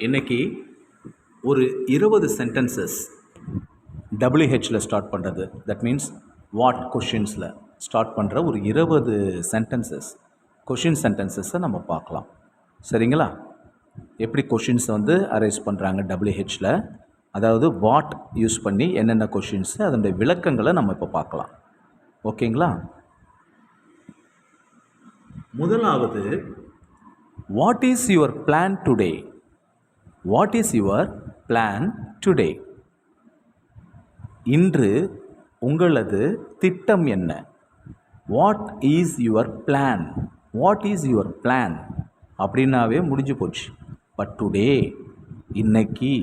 இன்றைக்கி ஒரு 20 sentences டபிள்யூஹெச்சில் start பண்ணுறது, தட் மீன்ஸ் வாட் கொஷின்ஸில் ஸ்டார்ட் பண்ணுற ஒரு 20 கொஷின் சென்டென்சஸை நம்ம பார்க்கலாம். சரிங்களா? எப்படி கொஷின்ஸை அரைஸ் பண்ணுறாங்க டபிள்யூஹெச்சில், அதாவது வாட் யூஸ் பண்ணி என்னென்ன கொஷின்ஸு, அதனுடைய விளக்கங்களை நம்ம இப்போ பார்க்கலாம். ஓகேங்களா? முதலாவது, what is your plan today? What is your plan today? இன்று உங்களது திட்டம் என்ன? What is your plan? What is your plan அப்படின்னாவே முடிஞ்சு போச்சு. பட் டுடே, இன்னைக்கு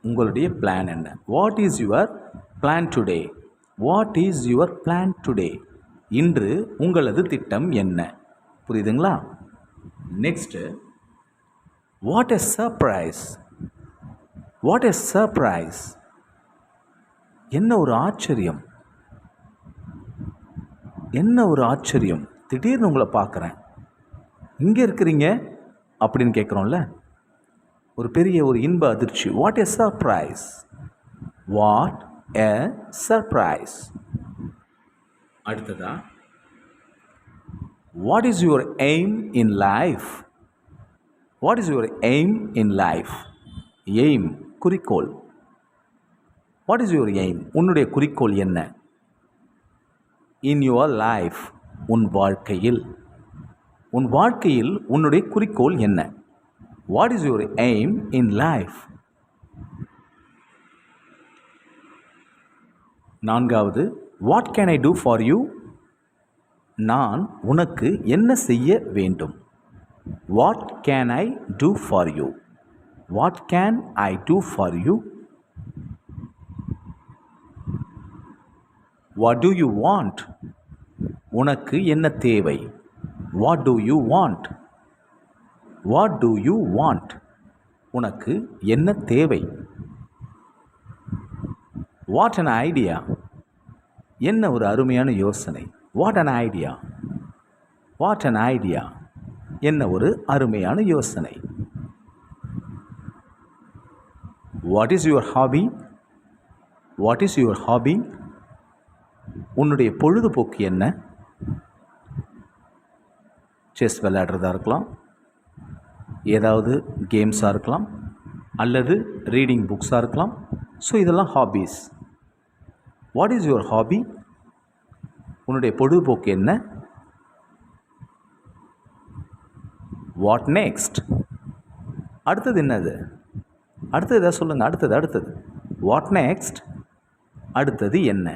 உங்களுடைய பிளான் என்ன? What is your plan today? What is your plan today? இன்று உங்களது திட்டம் என்ன? புரியுதுங்களா? Next, what a surprise? What a surprise? என்ன ஒரு ஆச்சரியம், என்ன ஒரு ஆச்சரியம், திடீர்னு உங்களை பார்க்குறேன், இங்கே இருக்கிறீங்க அப்படின்னு கேட்குறோம்ல, ஒரு பெரிய ஒரு இன்ப அதிர்ச்சி. What a surprise, what a surprise. அடுத்ததா, what is your aim in life? What is your aim in life? Aim, குறிக்கோள். What is your aim? உன்னுடைய குறிக்கோள் என்ன? இன் யுவர் லைஃப், உன் வாழ்க்கையில், உன் வாழ்க்கையில் உன்னுடைய குறிக்கோள் என்ன? What is your aim in life? நான்காவது, what can I do for you? நான் உனக்கு என்ன செய்ய வேண்டும்? What can I do for you? What can I do for you? What do you want? உனக்கு என்ன தேவை? What do you want? What do you want? உனக்கு என்ன தேவை? What an idea? என்ன ஒரு அருமையான யோசனை. What an idea? What an idea? என்ன ஒரு அருமையான யோசனை. What is your hobby? What is your hobby? உன்னுடைய பொழுதுபோக்கு என்ன? செஸ் விளையாடுறதா இருக்கலாம், ஏதாவது கேம்ஸாக இருக்கலாம், அல்லது ரீடிங் புக்ஸாக இருக்கலாம். ஸோ இதெல்லாம் hobbies. What is your hobby? உன்னுடைய பொழுதுபோக்கு என்ன? What next? அடுத்தது என்னது? அடுத்தது எதாவது சொல்லுங்கள். அடுத்தது வாட் நெக்ஸ்ட்? அடுத்தது என்ன?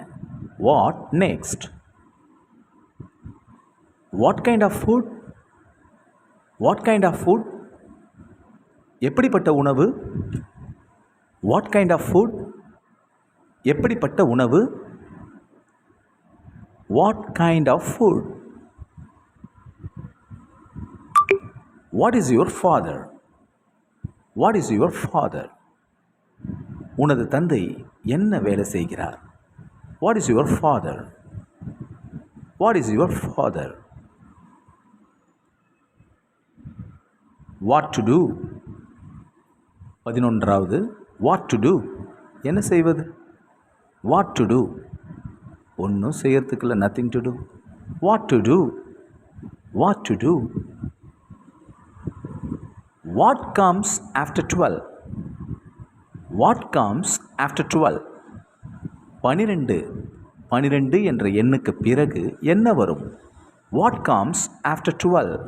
What next? What kind of food? What kind of food? எப்படிப்பட்ட உணவு? What kind of food? எப்படிப்பட்ட உணவு? What kind of food? What is your father? What is your father? உனது தந்தை என்ன வேலை செய்கிறார்? What is your father? What is your father? What to do? 11வது, வாட் டு டூ? என்ன செய்வது? What to do? ஒன்றும் செய்யறதுக்கு இல்லை, nothing to do. What to do? What to two? What comes after 12? What comes after 12? 12 என்ற எண்ணுக்கு பிறகு என்ன வரும்? What comes after 12?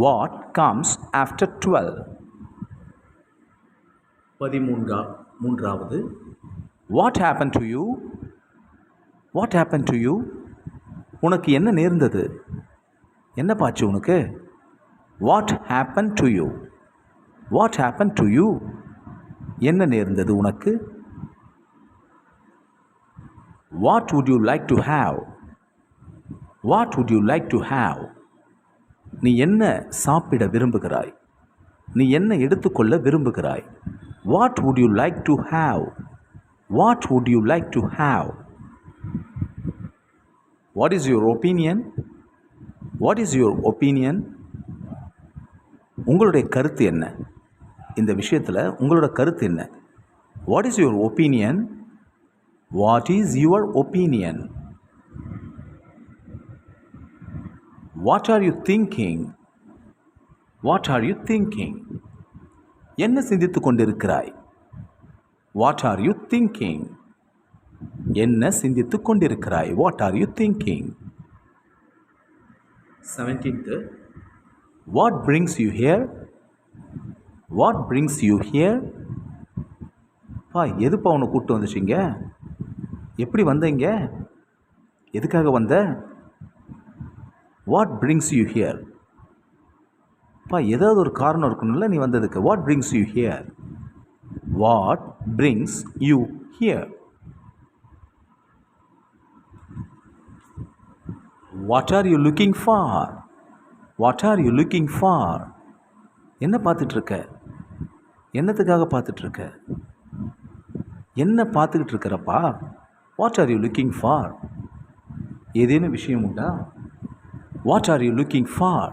What comes after 12? 13வது, What happened to you? What happened to you? உனக்கு என்ன நேர்ந்தது? என்ன பாச்சு உனக்கு? What happened to you? What happened to you? என்ன நேர்ந்தது உனக்கு? What would you like to have? What would you like to have? நீ என்ன சாப்பிட விரும்புகிறாய்? நீ என்ன எடுத்துக்கொள்ள விரும்புகிறாய்? What would you like to have? What would you like to have? What is your opinion? What is your opinion? உங்களுடைய கருத்து என்ன? இந்த விஷயத்தில் உங்களோட கருத்து என்ன? What is your opinion? What is your opinion? What are you thinking? What are you thinking? என்ன சிந்தித்து கொண்டிருக்கிறாய்? What are you thinking? என்ன சிந்தித்து கொண்டிருக்கிறாய்? What are you thinking? 17th, what brings you here? What brings you here? எதுப்பா உன்னை கூப்பிட்டு வந்துச்சிங்க? எப்படி வந்தீங்க? எதுக்காக வந்த? What brings you here? ஏதாவது ஒரு காரணம் இருக்கணும்ல நீ வந்ததுக்கு. What brings you here? What brings you here? What are you looking for? What are you looking for? என்ன பார்த்துட்ருக்க? என்னத்துக்காக பார்த்துட்ருக்க? என்ன பார்த்துக்கிட்டு இருக்கிறப்பா? What are you looking for? ஏதேனும் விஷயம் உண்டா? What are you looking for?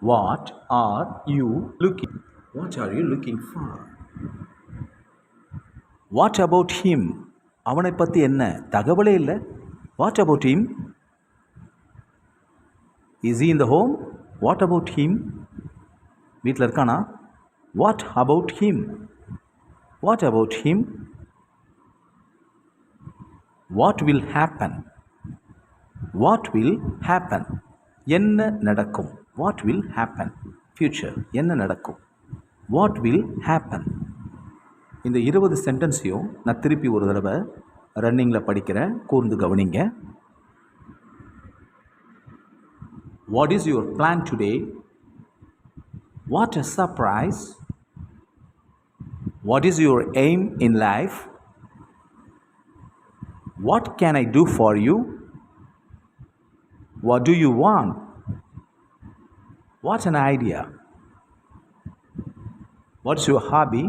What are you looking? What are you looking for? What about him? அவனை பற்றி என்ன? தகவலே இல்லை. What about him? Is he in the home? What about him? வீட்டில் இருக்கானா? What about him? What about him? What will happen? What will happen? என்ன நடக்கும்? What will happen? Future, என்ன நடக்கும்? What will happen? இந்த 20 சென்டென்ஸையும் நான் திருப்பி ஒரு தடவை ரன்னிங்கில் படிக்கிறேன், கூர்ந்து கவனிங்க. What is your plan today? What a surprise! What is your aim in life? What can I do for you? What do you want? What an idea! What's your hobby?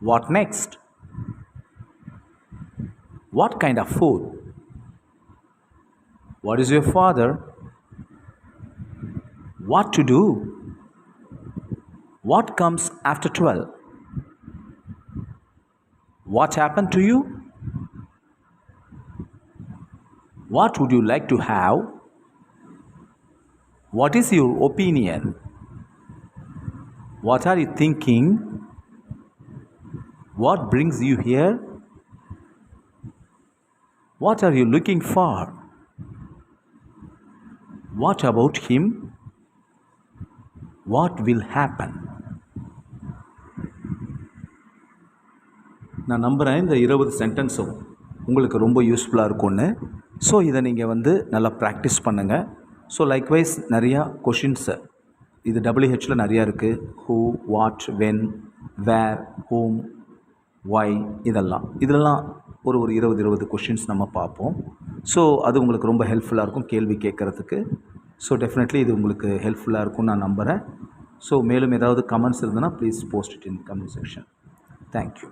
What next? What kind of food? What is your father? What to do? What comes after 12? What happened to you? What would you like to have? What is your opinion? What are you thinking? What brings you here? What are you looking for? What about him? What will happen? நான் நம்புகிறேன் இந்த 20 சென்டென்ஸும் உங்களுக்கு ரொம்ப யூஸ்ஃபுல்லாக இருக்கும்னு. So இதை நீங்கள் நல்லா ப்ராக்டிஸ் பண்ணுங்கள். ஸோ லைக்வைஸ் நிறையா கொஷின்ஸு இது WHல நிறையா இருக்குது. Who, what, when, where, whom, why, இதெல்லாம் ஒரு 20 கொஷின்ஸ் நம்ம பார்ப்போம். ஸோ அது உங்களுக்கு ரொம்ப ஹெல்ப்ஃபுல்லாக இருக்கும் கேள்வி கேட்குறதுக்கு. ஸோ டெஃபினெட்லி இது உங்களுக்கு ஹெல்ப்ஃபுல்லாக இருக்கும்னு நான் நம்புகிறேன். ஸோ மேலும் ஏதாவது கமெண்ட்ஸ் இருந்ததுன்னா please post it in comment section. Thank you.